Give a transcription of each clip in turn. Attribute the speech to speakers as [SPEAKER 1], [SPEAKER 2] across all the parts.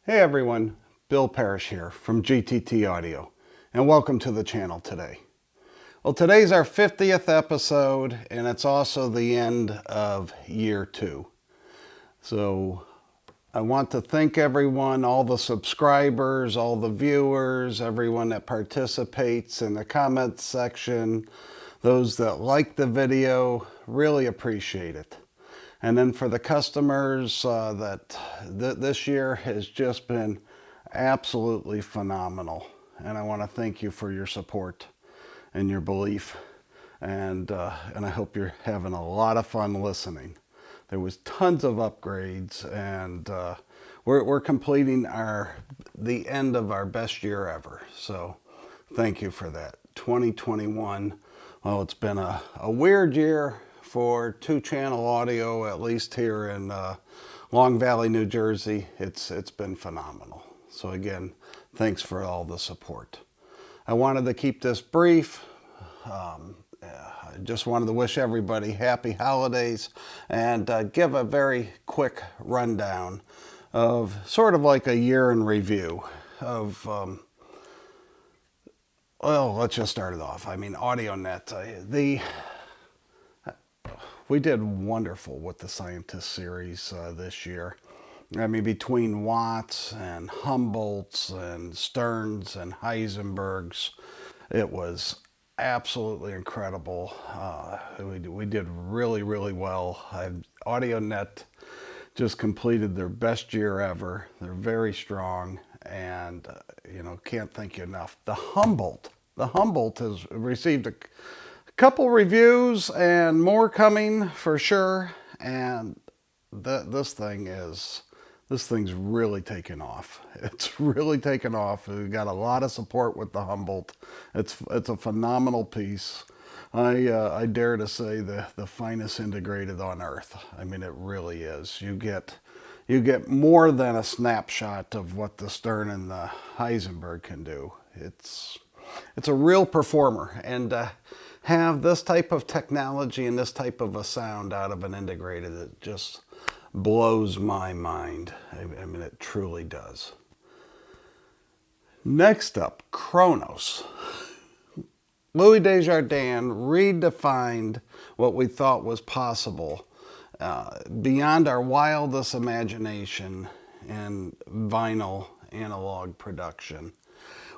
[SPEAKER 1] Hey everyone, Bill Parish here from GTT Audio, and welcome to the channel today. Well, today's our 50th episode, and it's also the end of year 2. So I want to thank everyone, all the subscribers, all the viewers, everyone that participates in the comments section, those that like the video, really appreciate it. And then for the customers, this year has just been absolutely phenomenal. And I want to thank you for your support and your belief. And I hope you're having a lot of fun listening. There was tons of upgrades, and we're completing the end of our best year ever. So thank you for that. 2021, well, it's been a weird year for two-channel audio, at least here in Long Valley, New Jersey. It's been phenomenal. So again, thanks for all the support. I wanted to keep this brief. I just wanted to wish everybody happy holidays and give a very quick rundown of sort of like a year in review of, well, let's just start it off. I mean, AudioNet, we did wonderful with the Scientist series this year. I mean, between Watts and Humboldts and Sterns and Heisenbergs, it was absolutely incredible. We did really, really well. AudioNet just completed their best year ever. They're very strong, and can't thank you enough. The Humboldt has received a couple reviews and more coming for sure, and this thing's really taken off. It's really taken off. We got a lot of support with the Humboldt. It's a phenomenal piece. I dare to say the finest integrated on earth. I mean, it really is. You get more than a snapshot of what the Stern and the Heisenberg can do. It's a real performer, and have this type of technology and this type of a sound out of an integrated, it just blows my mind. I mean, it truly does. Next up, Kronos. Louis Desjardins redefined what we thought was possible beyond our wildest imagination in vinyl analog production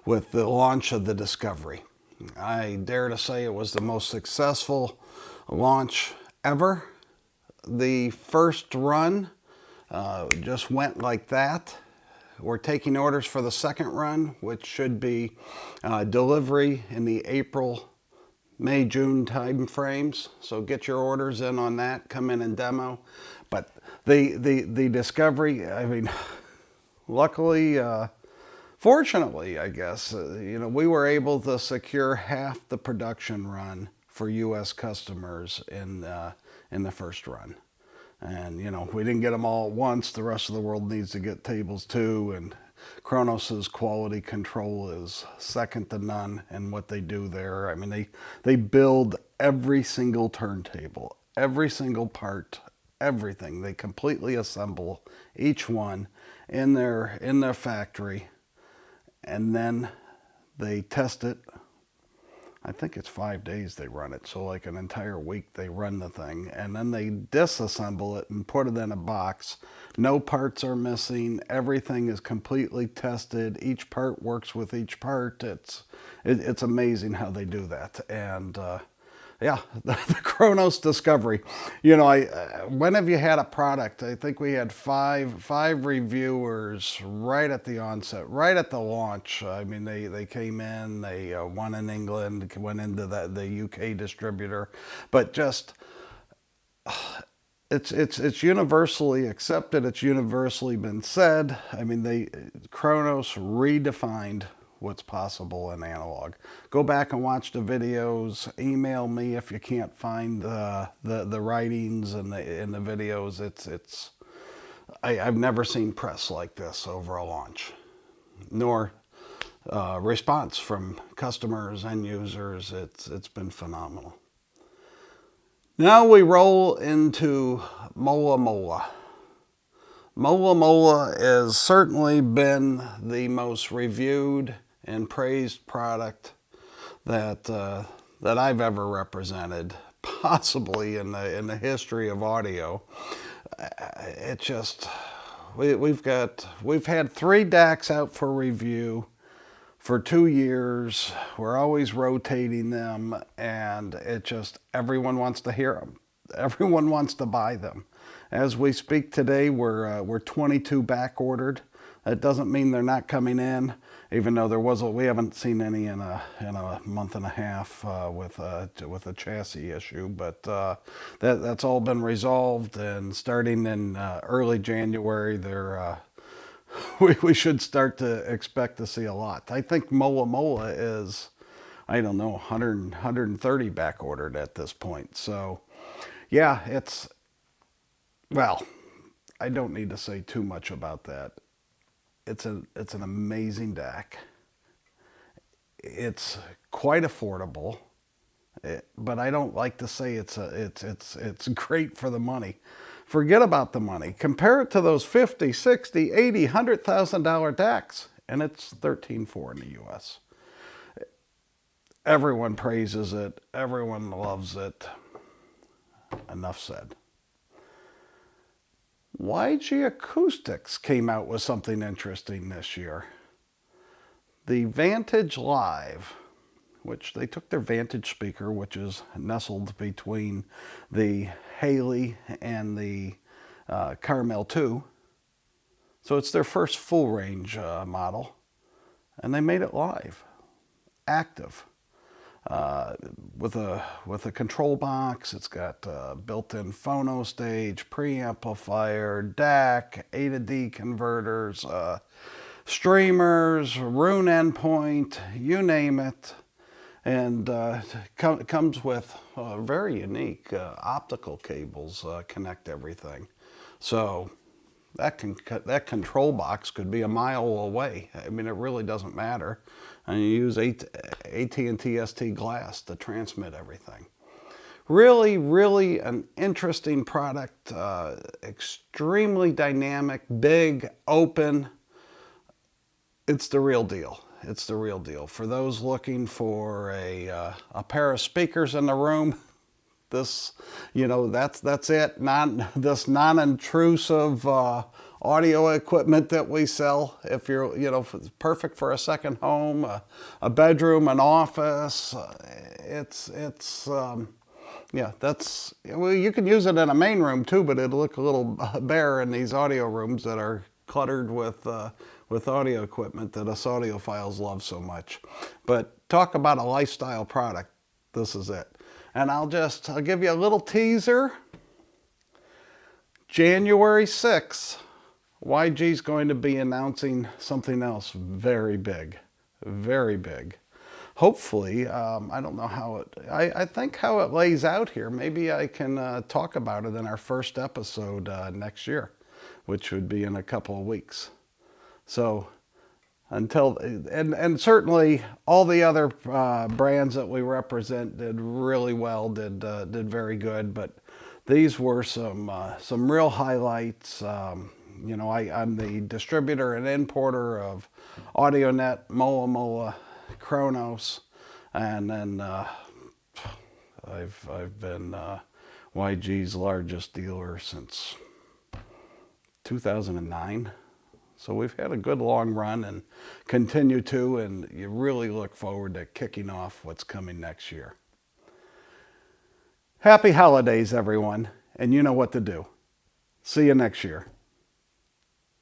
[SPEAKER 1] with the launch of the Discovery. I dare to say it was the most successful launch ever. The first run just went like that. We're taking orders for the second run, which should be delivery in the April, May, June time frames. So get your orders in on that. Come in and demo. But the Discovery, I mean, luckily, fortunately, I guess, we were able to secure half the production run for U.S. customers in the first run. And, we didn't get them all at once. The rest of the world needs to get tables too. And Kronos's quality control is second to none in what they do there. I mean, they build every single turntable, every single part, everything. They completely assemble each one in their factory. And then they test it. I think it's 5 days they run it. So like an entire week they run the thing. And then they disassemble it and put it in a box. No parts are missing. Everything is completely tested. Each part works with each part. It's amazing how they do that. And yeah, the Kronos Discovery. When have you had a product? I think we had five reviewers right at the onset, right at the launch. I mean, they came in, one in England, went into the UK distributor, but just it's universally accepted. It's universally been said. I mean, Kronos redefined what's possible in analog. Go back and watch the videos. Email me if you can't find the writings and the videos. I've never seen press like this over a launch, nor response from customers and users. It's been phenomenal. Now we roll into Mola Mola. Mola Mola has certainly been the most reviewed and praised product that I've ever represented, possibly in the history of audio. It just we've had 3 DACs out for review for 2 years. We're always rotating them, and it just everyone wants to hear them. Everyone wants to buy them. As we speak today, we're 22 back ordered. That doesn't mean they're not coming in, even though we haven't seen any in a month and a half with a chassis issue. But that's all been resolved, and starting in early January, we should start to expect to see a lot. I think Mola Mola is, I don't know, 130 back ordered at this point. So yeah, well, I don't need to say too much about that. It's an amazing DAC. It's quite affordable, but I don't like to say it's great for the money. Forget about the money. Compare it to those $50, $60, $80, $100,000 DACs, and it's $13,400 in the U.S. Everyone praises it. Everyone loves it. Enough said. YG Acoustics came out with something interesting this year. The Vantage Live, which they took their Vantage speaker, which is nestled between the Haley and the Carmel 2. So it's their first full range model, and they made it live, active. With a control box. It's got built-in phono stage, preamplifier, DAC, A to D converters, streamers, Roon endpoint, you name it. And comes with very unique optical cables connect everything. So that control box could be a mile away. I mean, it really doesn't matter. And you use AT&T ST glass to transmit everything. Really, really an interesting product. Extremely dynamic, big, open. It's the real deal. It's the real deal. For those looking for a pair of speakers in the room, this, that's it. This non-intrusive audio equipment that we sell. If you're, it's perfect for a second home, a bedroom, an office. Yeah, well, you can use it in a main room too, but it'll look a little bare in these audio rooms that are cluttered with audio equipment that us audiophiles love so much. But talk about a lifestyle product. This is it. And I'll give you a little teaser. January 6th, YG's going to be announcing something else very big, very big. Hopefully, I don't know how I think how it lays out here, maybe I can talk about it in our first episode next year, which would be in a couple of weeks. So and certainly all the other brands that we represent did really well, did very good, but these were some real highlights. I'm the distributor and importer of AudioNet, Mola Mola, Kronos, and then I've been YG's largest dealer since 2009. So we've had a good long run and continue to, and you really look forward to kicking off what's coming next year. Happy holidays, everyone, and you know what to do. See you next year.